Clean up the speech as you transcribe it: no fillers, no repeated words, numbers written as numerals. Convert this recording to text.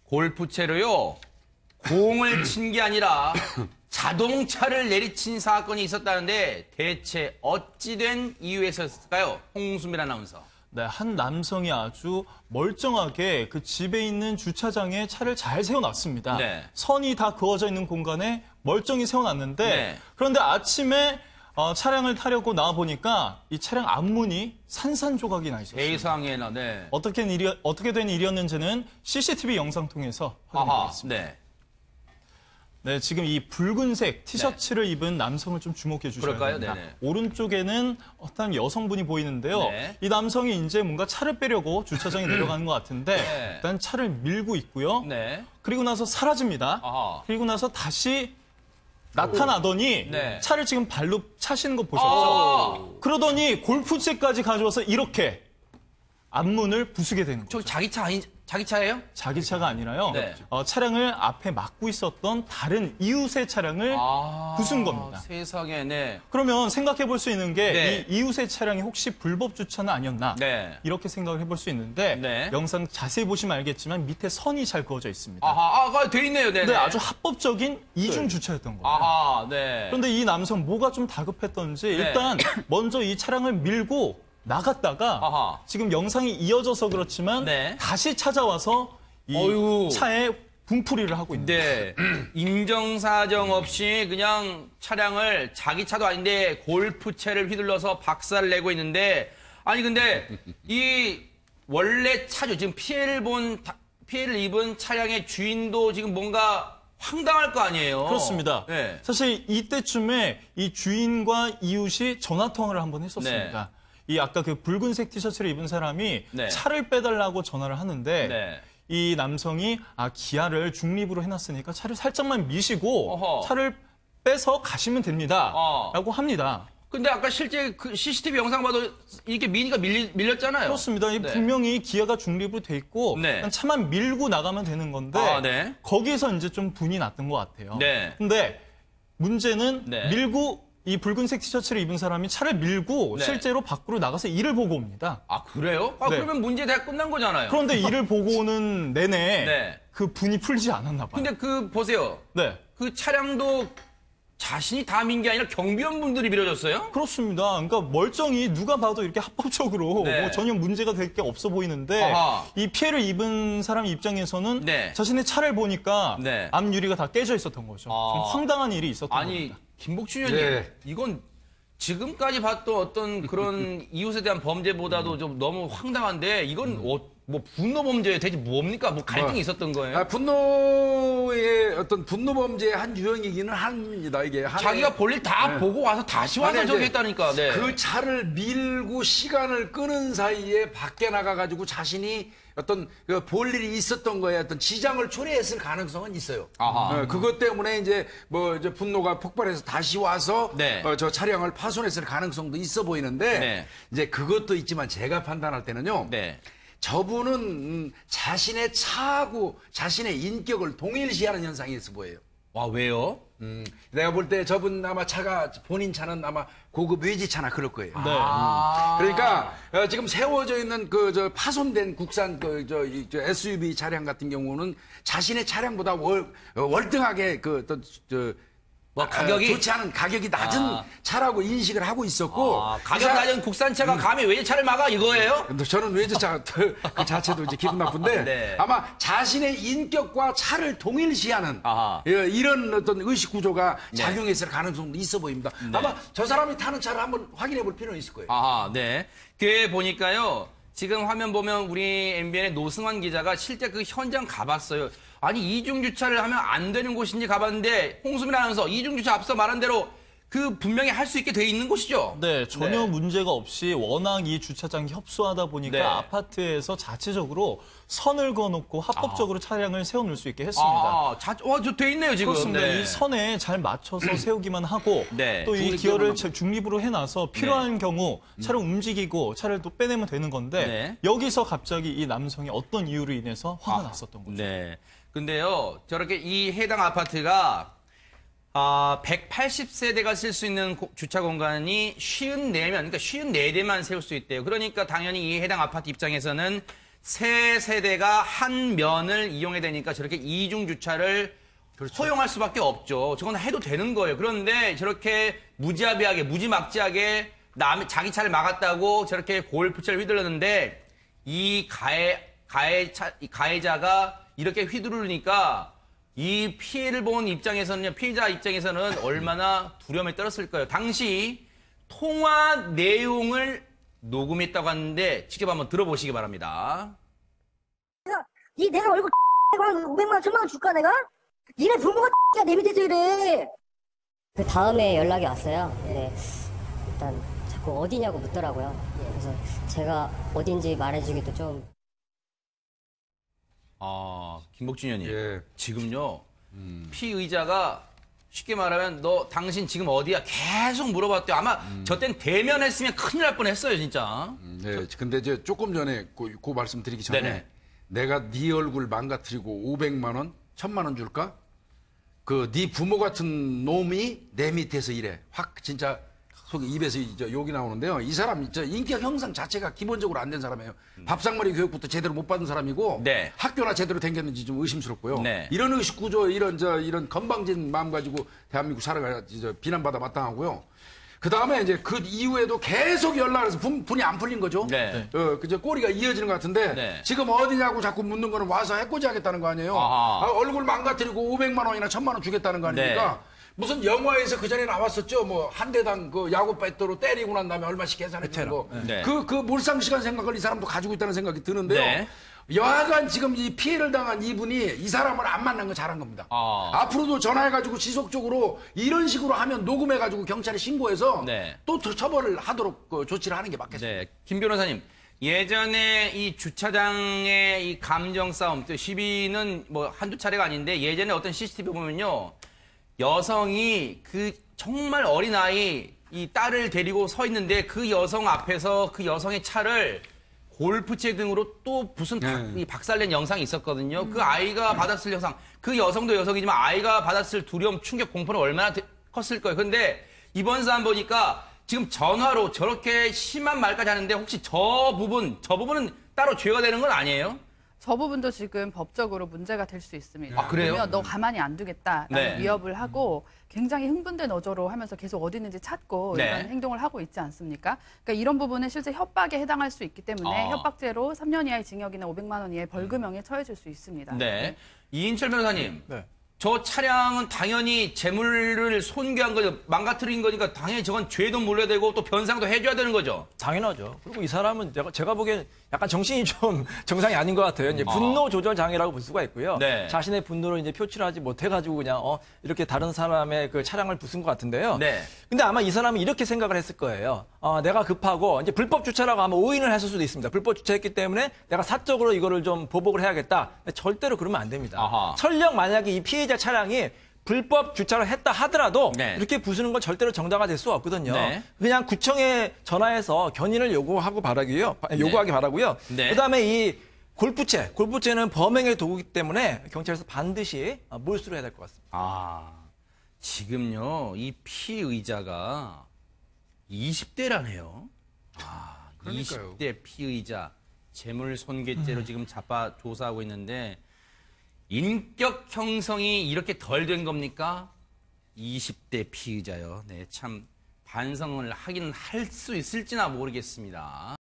골프채로요. 공을 친 게 아니라 자동차를 내리친 사건이 있었다는데 대체 어찌된 이유에서였을까요? 홍수민 아나운서. 네, 한 남성이 아주 멀쩡하게 그 집에 있는 주차장에 차를 잘 세워놨습니다. 네. 선이 다 그어져 있는 공간에 멀쩡히 세워놨는데 네. 그런데 아침에 차량을 타려고 나와보니까 이 차량 앞문이 산산조각이 나 있었어요. 세상에나, 네. 어떻게 된 일이었는지는 CCTV 영상 통해서 확인해보겠습니다. 네. 네, 지금 이 붉은색 티셔츠를 입은 남성을 좀 주목해 주셔야 그럴까요? 됩니다. 네네. 오른쪽에는 어떤 여성분이 보이는데요. 네. 이 남성이 이제 뭔가 차를 빼려고 주차장에 내려가는 것 같은데 네. 일단 차를 밀고 있고요. 네. 그리고 나서 사라집니다. 아하. 그리고 나서 다시 나타나더니 네. 차를 지금 발로 차시는 거 보셨죠? 아. 그러더니 골프채까지 가져와서 이렇게 앞문을 부수게 되는 거죠. 저 자기 차예요? 자기 차가 아니라요. 네. 차량을 앞에 막고 있었던 다른 이웃의 차량을 부순 겁니다. 세상에, 네. 그러면 생각해 볼 수 있는 게 네. 이 이웃의 차량이 혹시 불법 주차는 아니었나? 네. 이렇게 생각을 해볼 수 있는데 네. 영상 자세히 보시면 알겠지만 밑에 선이 잘 그어져 있습니다. 아하, 돼 있네요, 네. 근데 아주 합법적인 이중 주차였던 거예요. 아하, 네. 그런데 이 남성 뭐가 좀 다급했던지 네. 일단 먼저 이 차량을 밀고 나갔다가 아하. 지금 영상이 이어져서 그렇지만 네. 다시 찾아와서 이 어휴. 차에 분풀이를 하고 있는 거예요. 네. 인정사정 없이 그냥 차량을 자기 차도 아닌데 골프채를 휘둘러서 박살을 내고 있는데 아니 근데 이 원래 차죠. 지금 피해를 입은 차량의 주인도 지금 뭔가 황당할 거 아니에요. 그렇습니다. 네. 사실 이때쯤에 이 주인과 이웃이 전화 통화를 한번 했었습니다. 이 아까 그 붉은색 티셔츠를 입은 사람이 네. 차를 빼달라고 전화를 하는데 네. 이 남성이 기아를 중립으로 해놨으니까 차를 살짝만 미시고 어허. 차를 빼서 가시면 됩니다. 라고 합니다. 근데 아까 실제 그 CCTV 영상 봐도 이렇게 미니가 밀렸잖아요. 그렇습니다. 이 네. 분명히 기아가 중립으로 돼 있고 네. 그냥 차만 밀고 나가면 되는 건데 네. 거기에서 이제 좀 분이 났던 것 같아요. 네. 근데 문제는 네. 밀고 이 붉은색 티셔츠를 입은 사람이 차를 밀고 네. 실제로 밖으로 나가서 일을 보고 옵니다. 아, 그래요? 네. 그러면 문제 다 끝난 거잖아요. 그런데 일을 보고 오는 내내 네. 그 분이 풀지 않았나 봐요. 근데 보세요. 네. 그 차량도 자신이 다 민 게 아니라 경비원분들이 밀어줬어요? 그렇습니다. 그러니까 멀쩡히 누가 봐도 이렇게 합법적으로 네. 뭐 전혀 문제가 될 게 없어 보이는데 아하. 이 피해를 입은 사람 입장에서는 네. 자신의 차를 보니까 네. 앞유리가 다 깨져 있었던 거죠. 좀 황당한 일이 있었던 아니, 겁니다. 김복춘 의원님, 네. 이건 지금까지 봤던 어떤 그런 이웃에 대한 범죄보다도 좀 너무 황당한데 이건 뭐 분노 범죄 대체 뭡니까? 뭐 갈등이 있었던 거예요? 분노의 어떤 분노 범죄의 한 유형이기는 합니다. 이게 자기가 볼일 다 보고 와서 다시 와서 아니, 저기 이제 했다니까. 네. 그 차를 밀고 시간을 끄는 사이에 밖에 나가가지고 자신이 어떤 그 볼 일이 있었던 거에 어떤 지장을 초래했을 가능성은 있어요. 아하. 그것 때문에 이제 뭐 이제 분노가 폭발해서 다시 와서 네. 저 차량을 파손했을 가능성도 있어 보이는데 네. 이제 그것도 있지만 제가 판단할 때는요. 네. 저분은 자신의 차하고 자신의 인격을 동일시하는 현상이 있어 보여요. 와, 왜요? 내가 볼 때 저분 아마 차가 본인 차는 아마 고급 외제차나 그럴 거예요. 네. 그러니까 지금 세워져 있는 그 저 파손된 국산 저 SUV 차량 같은 경우는 자신의 차량보다 월등하게 그 어떤 뭐 가격이 좋지 않은 가격이 낮은 차라고 인식을 하고 있었고 가격 낮은 국산차가 감히 외제차를 막아 이거예요? 근데 저는 외제차 그 자체도 이제 기분 나쁜데 네. 아마 자신의 인격과 차를 동일시하는 아하. 이런 어떤 의식 구조가 작용했을 가능성도 있어 보입니다. 네. 아마 저 사람이 타는 차를 한번 확인해 볼 필요는 있을 거예요. 아, 네. 그 보니까요. 지금 화면 보면 우리 MBN의 노승환 기자가 실제 그 현장 가봤어요. 아니 이중주차를 하면 안 되는 곳인지 가봤는데 홍수민 아나운서 이중주차 앞서 말한 대로 그 분명히 할 수 있게 돼 있는 곳이죠? 네, 전혀 네. 문제가 없이 워낙 이 주차장이 협소하다 보니까 네. 아파트에서 자체적으로 선을 그어놓고 합법적으로 차량을 세워놓을 수 있게 했습니다. 저 돼 있네요, 지금. 그렇습니다. 네. 이 선에 잘 맞춰서 세우기만 하고 네. 또 이 중립 기어를 기어만 중립으로 해놔서 필요한 경우 차를 움직이고 차를 또 빼내면 되는 건데 네. 여기서 갑자기 이 남성이 어떤 이유로 인해서 화가 났었던 거죠. 네. 근데요, 저렇게 이 해당 아파트가 180세대가 쓸 수 있는 주차 공간이 54면, 그러니까 54대만 세울 수 있대요. 그러니까 당연히 이 해당 아파트 입장에서는 세 세대가 한 면을 이용해야 되니까 저렇게 이중 주차를 허용할 수밖에 없죠. 저건 해도 되는 거예요. 그런데 저렇게 무지하게 무지막지하게 자기 차를 막았다고 저렇게 골프채를 휘둘렀는데 이 가해자가 이렇게 휘두르니까 이 피해를 본 입장에서는 피해자 입장에서는 얼마나 두려움에 떨었을 거예요. 당시 통화 내용을 녹음했다고 하는데 직접 한번 들어보시기 바랍니다. 내가 얼굴 500만 원, 1000만 원 줄까 내가? 니네 부모가 내 밑에서 이래. 그 다음에 연락이 왔어요. 근데 일단 자꾸 어디냐고 묻더라고요. 그래서 제가 어딘지 말해주기도 좀. 김복준 의원님. 예. 지금요, 피의자가 쉽게 말하면 당신 지금 어디야? 계속 물어봤대요. 아마 저 땐 대면했으면 큰일 날 뻔했어요, 진짜. 네. 근데 이제 조금 전에 그 말씀 드리기 전에 네네. 내가 네 얼굴 망가뜨리고 500만 원, 1000만 원 줄까? 그 네 부모 같은 놈이 내 밑에서 이래. 확 진짜 속에 입에서 욕이 나오는데요. 이 사람 인격 형성 자체가 기본적으로 안 된 사람이에요. 밥상머리 교육부터 제대로 못 받은 사람이고 네. 학교나 제대로 댕겼는지 좀 의심스럽고요. 네. 이런 의식 구조, 이런 건방진 마음 가지고 대한민국 살아가 비난받아 마땅하고요. 그 다음에 이제 그 이후에도 계속 연락을 해서 분이 안 풀린 거죠. 네. 그저 꼬리가 이어지는 것 같은데 네. 지금 어디냐고 자꾸 묻는 거는 와서 해코지 하겠다는 거 아니에요. 아하. 얼굴 망가뜨리고 500만 원이나 1000만 원 주겠다는 거 아닙니까? 네. 무슨 영화에서 그 전에 나왔었죠. 뭐 한 대당 그 야구 배터로 때리고 난 다음에 얼마씩 계산해 주는 거. 네. 그 몰상 시간 생각을 이 사람도 가지고 있다는 생각이 드는데요. 네. 여하간 지금 이 피해를 당한 이분이 이 사람을 안 만난 거 잘한 겁니다. 앞으로도 전화해가지고 지속적으로 이런 식으로 하면 녹음해가지고 경찰에 신고해서 네. 또 처벌을 하도록 조치를 하는 게 맞겠습니다. 네. 김 변호사님. 예전에 이 주차장의 이 감정 싸움, 또 시비는 뭐 한두 차례가 아닌데 예전에 어떤 CCTV 보면요. 여성이 그 정말 어린아이 이 딸을 데리고 서 있는데 그 여성 앞에서 그 여성의 차를 골프채 등으로 또 무슨 박살낸 영상이 있었거든요. 그 아이가 받았을 영상, 그 여성도 여성이지만 아이가 받았을 두려움, 충격, 공포는 얼마나 컸을 거예요. 근데 이번 사안 보니까 지금 전화로 저렇게 심한 말까지 하는데 혹시 저 부분은 따로 죄가 되는 건 아니에요? 저 부분도 지금 법적으로 문제가 될 수 있습니다. 아, 그래요? 그러면 너 가만히 안 두겠다라는 네. 위협을 하고 굉장히 흥분된 어조로 하면서 계속 어디 있는지 찾고 네. 이런 행동을 하고 있지 않습니까? 그러니까 이런 부분은 실제 협박에 해당할 수 있기 때문에 협박죄로 3년 이하의 징역이나 500만 원 이하의 벌금형에 처해질 수 있습니다. 네. 이인철 변호사님. 네. 저 차량은 당연히 재물을 손괴한 거죠. 망가뜨린 거니까 당연히 저건 죄도 물어야 되고 또 변상도 해줘야 되는 거죠. 당연하죠. 그리고 이 사람은 제가 보기엔 약간 정신이 좀 정상이 아닌 것 같아요. 이제 분노 조절 장애라고 볼 수가 있고요. 네. 자신의 분노를 이제 표출하지 못해가지고 그냥 이렇게 다른 사람의 그 차량을 부순 것 같은데요. 네. 근데 아마 이 사람은 이렇게 생각을 했을 거예요. 내가 급하고 이제 불법 주차라고 아마 오인을 했을 수도 있습니다. 불법 주차했기 때문에 내가 사적으로 이거를 좀 보복을 해야겠다. 절대로 그러면 안 됩니다. 아하. 설령 만약에 이 피해자 차량이 불법 주차를 했다 하더라도 네. 이렇게 부수는 건 절대로 정당화 될 수 없거든요. 네. 그냥 구청에 전화해서 견인을 요구하기 바라고요. 네. 그다음에 이 골프채는 범행의 도구이기 때문에 경찰에서 반드시 몰수를 해야 될 것 같습니다. 지금요, 이 피의자가 20대라네요. 그러니까요. 20대 피의자, 재물 손괴죄로 지금 조사하고 있는데, 인격 형성이 이렇게 덜 된 겁니까? 20대 피의자요. 네, 참 반성을 하긴 할 수 있을지나 모르겠습니다.